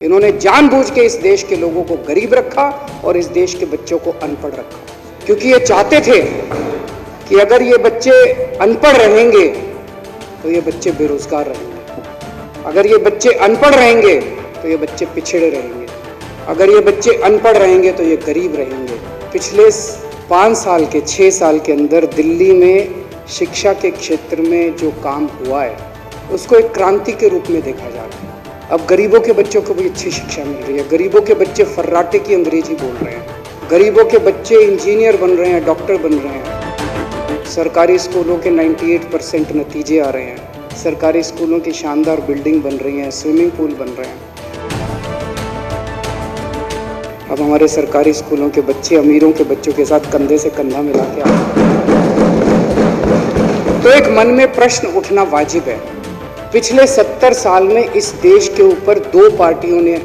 इन्होंने जानबूझ के इस देश के लोगों को गरीब रखा और इस देश के बच्चों को अनपढ़ रखा, क्योंकि ये चाहते थे कि अगर ये बच्चे अनपढ़ रहेंगे तो ये बच्चे बेरोजगार रहेंगे, अगर ये बच्चे अनपढ़ रहेंगे तो ये बच्चे पिछड़े रहेंगे, अगर ये बच्चे अनपढ़ रहेंगे तो ये गरीब रहेंगे। पिछले 5 साल के 6 साल के अंदर दिल्ली में शिक्षा के क्षेत्र में जो काम हुआ है उसको एक क्रांति के रूप में देखा जा रहा है। अब गरीबों के बच्चों को भी अच्छी शिक्षा मिल रही है, गरीबों के बच्चे फर्राटे की अंग्रेजी बोल रहे हैं, गरीबों के बच्चे इंजीनियर बन रहे हैं, डॉक्टर बन रहे हैं। सरकारी स्कूलों के 98% नतीजे आ रहे हैं, सरकारी स्कूलों की शानदार बिल्डिंग बन रही हैं, स्विमिंग पूल बन रहे हैं। अब हमारे सरकारी स्कूलों के बच्चे अमीरों के बच्चों के साथ कंधे से कंधा मिला के आ रहे हैं। तो एक मन में प्रश्न उठना वाजिब है, पिछले 70 साल में इस देश के ऊपर 2 पार्टियों ने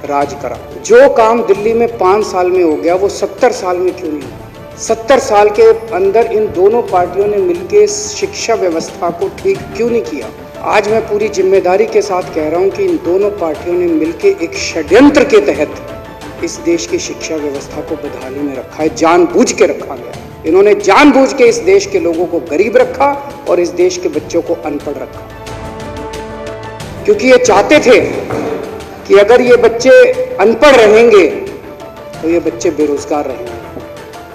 राज करा। जो काम दिल्ली में 5 साल में हो गया वो 70 साल में क्यों नहीं हुआ? 70 साल के अंदर इन दोनों पार्टियों ने मिलकर शिक्षा व्यवस्था को ठीक क्यों नहीं किया? आज मैं पूरी जिम्मेदारी के साथ कह रहा हूं कि इन दोनों पार्टियों ने मिलकर एक षड्यंत्र के तहत इस देश की शिक्षा व्यवस्था को बदहाली में रखा है, जानबूझ के रखा गया। इन्होंने जानबूझ के इस देश के लोगों को गरीब रखा और इस देश के बच्चों को अनपढ़ रखा, क्योंकि ये चाहते थे कि अगर ये बच्चे अनपढ़ रहेंगे तो ये बच्चे बेरोजगार रहेंगे,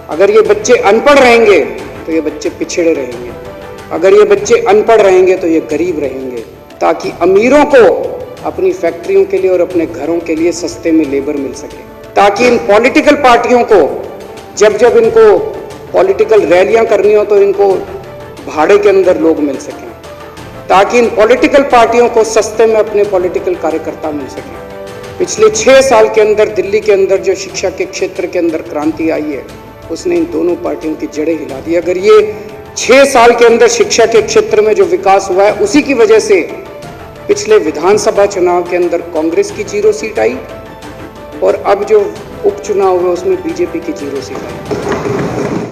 अगर ये बच्चे अनपढ़ रहेंगे तो ये बच्चे पिछड़े रहेंगे, अगर ये बच्चे अनपढ़ रहेंगे तो ये गरीब रहेंगे, ताकि अमीरों को अपनी फैक्ट्रियों के लिए और अपने घरों के लिए सस्ते में लेबर मिल सके, ताकि इन पॉलिटिकल पार्टियों को जब इनको पॉलिटिकल रैलियां करनी हो तो इनको भाड़े के अंदर लोग मिल सकें, ताकि इन पॉलिटिकल पार्टियों को सस्ते में अपने पॉलिटिकल कार्यकर्ता मिल सकें। पिछले 6 साल के अंदर दिल्ली के अंदर जो शिक्षा के क्षेत्र के अंदर क्रांति आई है उसने इन दोनों पार्टियों की जड़ें हिला दी। अगर ये 6 साल के अंदर शिक्षा के क्षेत्र में जो विकास हुआ है उसी की वजह से पिछले विधानसभा चुनाव के अंदर कांग्रेस की 0 सीट आई और अब जो उपचुनाव हुआ उसमें बीजेपी की 0 सीट आई।